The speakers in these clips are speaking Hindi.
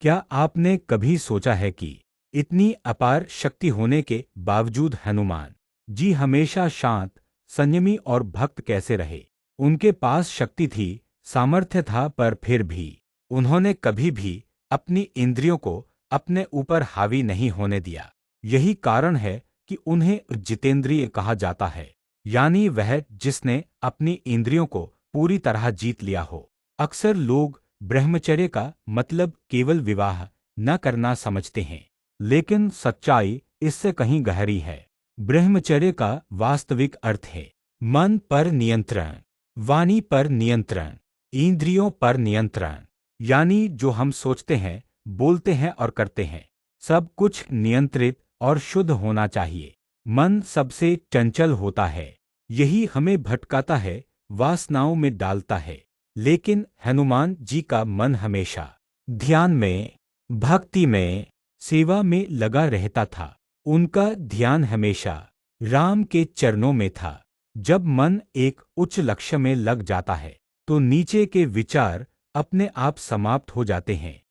क्या आपने कभी सोचा है कि इतनी अपार शक्ति होने के बावजूद हनुमान जी हमेशा शांत, संयमी और भक्त कैसे रहे? उनके पास शक्ति थी, सामर्थ्य था, पर फिर भी उन्होंने कभी भी अपनी इंद्रियों को अपने ऊपर हावी नहीं होने दिया। यही कारण है कि उन्हें जितेंद्रिय कहा जाता है, यानी वह जिसने अपनी इंद्रियों को पूरी तरह जीत लिया हो। अक्सर लोग ब्रह्मचर्य का मतलब केवल विवाह न करना समझते हैं, लेकिन सच्चाई इससे कहीं गहरी है। ब्रह्मचर्य का वास्तविक अर्थ है मन पर नियंत्रण, वाणी पर नियंत्रण, इंद्रियों पर नियंत्रण। यानी जो हम सोचते हैं, बोलते हैं और करते हैं, सब कुछ नियंत्रित और शुद्ध होना चाहिए। मन सबसे चंचल होता है, यही हमें भटकाता है, वासनाओं में डालता है। लेकिन हनुमान जी का मन हमेशा ध्यान में, भक्ति में, सेवा में लगा रहता था। उनका ध्यान हमेशा राम के चरणों में था। जब मन एक उच्च लक्ष्य में लग जाता है, तो नीचे के विचार अपने आप समाप्त हो जाते हैं।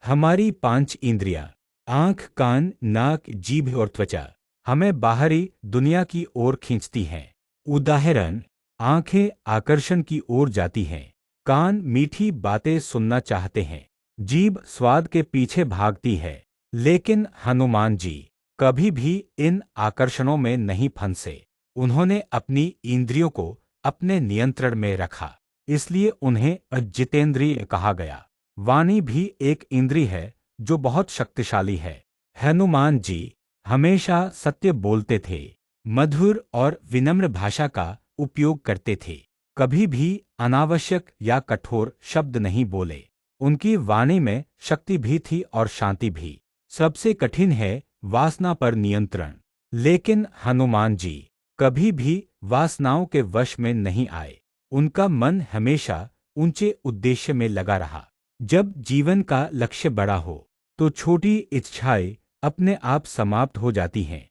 हमारी पांच इंद्रियां, आंख, कान, नाक, जीभ और त्वचा, हमें बाहरी दुनिया की ओर खींचती हैं। उदाहरण, आंखें आकर्षण की ओर जाती हैं, कान मीठी बातें सुनना चाहते हैं, जीभ स्वाद के पीछे भागती है। लेकिन हनुमान जी कभी भी इन आकर्षणों में नहीं फंसे। उन्होंने अपनी इंद्रियों को अपने नियंत्रण में रखा, इसलिए उन्हें जितेंद्रिय कहा गया। वाणी भी एक इंद्री है जो बहुत शक्तिशाली है। हनुमान जी हमेशा सत्य बोलते थे, मधुर और विनम्र भाषा का उपयोग करते थे, कभी भी अनावश्यक या कठोर शब्द नहीं बोले। उनकी वाणी में शक्ति भी थी और शांति भी। सबसे कठिन है वासना पर नियंत्रण, लेकिन हनुमान जी कभी भी वासनाओं के वश में नहीं आए। उनका मन हमेशा ऊंचे उद्देश्य में लगा रहा। जब जीवन का लक्ष्य बड़ा हो, तो छोटी इच्छाएं अपने आप समाप्त हो जाती हैं।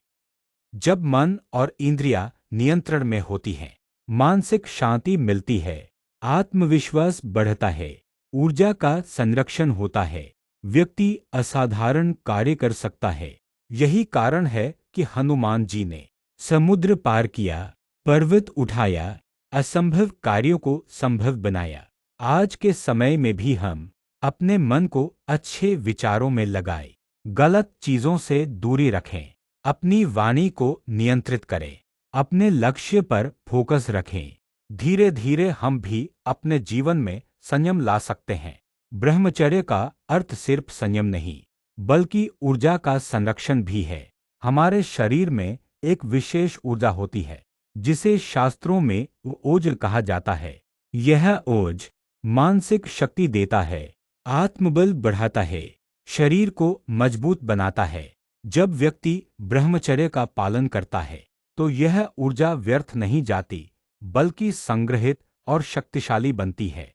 जब मन और इंद्रियां नियंत्रण में होती हैं, मानसिक शांति मिलती है, आत्मविश्वास बढ़ता है, ऊर्जा का संरक्षण होता है, व्यक्ति असाधारण कार्य कर सकता है। यही कारण है कि हनुमान जी ने समुद्र पार किया, पर्वत उठाया, असंभव कार्यों को संभव बनाया। आज के समय में भी हम अपने मन को अच्छे विचारों में लगाएं, गलत चीजों से दूरी रखें, अपनी वाणी को नियंत्रित करें, अपने लक्ष्य पर फोकस रखें। धीरे धीरे हम भी अपने जीवन में संयम ला सकते हैं। ब्रह्मचर्य का अर्थ सिर्फ संयम नहीं, बल्कि ऊर्जा का संरक्षण भी है। हमारे शरीर में एक विशेष ऊर्जा होती है, जिसे शास्त्रों में ओज कहा जाता है। यह ओज मानसिक शक्ति देता है, आत्मबल बढ़ाता है, शरीर को मजबूत बनाता है। जब व्यक्ति ब्रह्मचर्य का पालन करता है, तो यह ऊर्जा व्यर्थ नहीं जाती, बल्कि संग्रहित और शक्तिशाली बनती है।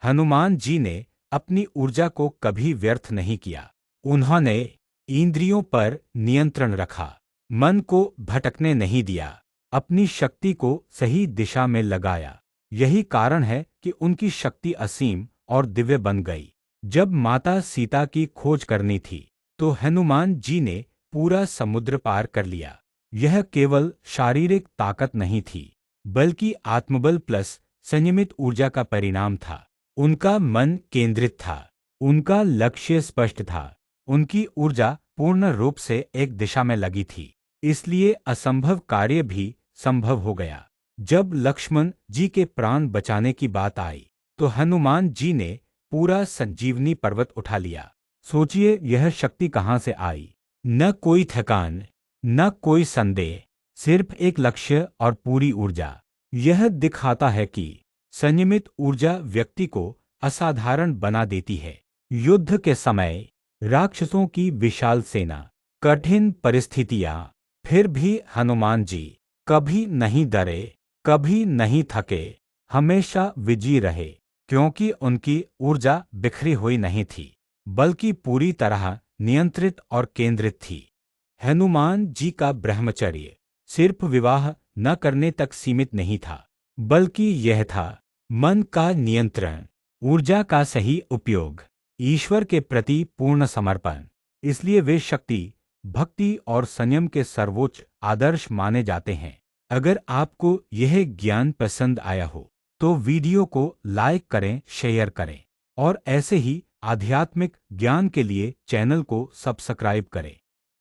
हनुमान जी ने अपनी ऊर्जा को कभी व्यर्थ नहीं किया। उन्होंने इंद्रियों पर नियंत्रण रखा, मन को भटकने नहीं दिया, अपनी शक्ति को सही दिशा में लगाया। यही कारण है कि उनकी शक्ति असीम और दिव्य बन गई। जब माता सीता की खोज करनी थी, तो हनुमान जी ने पूरा समुद्र पार कर लिया। यह केवल शारीरिक ताकत नहीं थी, बल्कि आत्मबल प्लस संयमित ऊर्जा का परिणाम था। उनका मन केंद्रित था, उनका लक्ष्य स्पष्ट था, उनकी ऊर्जा पूर्ण रूप से एक दिशा में लगी थी। इसलिए असंभव कार्य भी संभव हो गया। जब लक्ष्मण जी के प्राण बचाने की बात आई, तो हनुमान जी ने पूरा संजीवनी पर्वत उठा लिया। सोचिए यह शक्ति कहाँ से आई? न कोई थकान, न कोई संदेह, सिर्फ एक लक्ष्य और पूरी ऊर्जा। यह दिखाता है कि संयमित ऊर्जा व्यक्ति को असाधारण बना देती है। युद्ध के समय राक्षसों की विशाल सेना, कठिन परिस्थितियां, फिर भी हनुमान जी कभी नहीं डरे, कभी नहीं थके, हमेशा विजयी रहे, क्योंकि उनकी ऊर्जा बिखरी हुई नहीं थी, बल्कि पूरी तरह नियंत्रित और केंद्रित थी। हनुमान जी का ब्रह्मचर्य सिर्फ विवाह न करने तक सीमित नहीं था, बल्कि यह था मन का नियंत्रण, ऊर्जा का सही उपयोग, ईश्वर के प्रति पूर्ण समर्पण। इसलिए वे शक्ति, भक्ति और संयम के सर्वोच्च आदर्श माने जाते हैं। अगर आपको यह ज्ञान पसंद आया हो तो वीडियो को लाइक करें, शेयर करें और ऐसे ही आध्यात्मिक ज्ञान के लिए चैनल को सब्सक्राइब करें।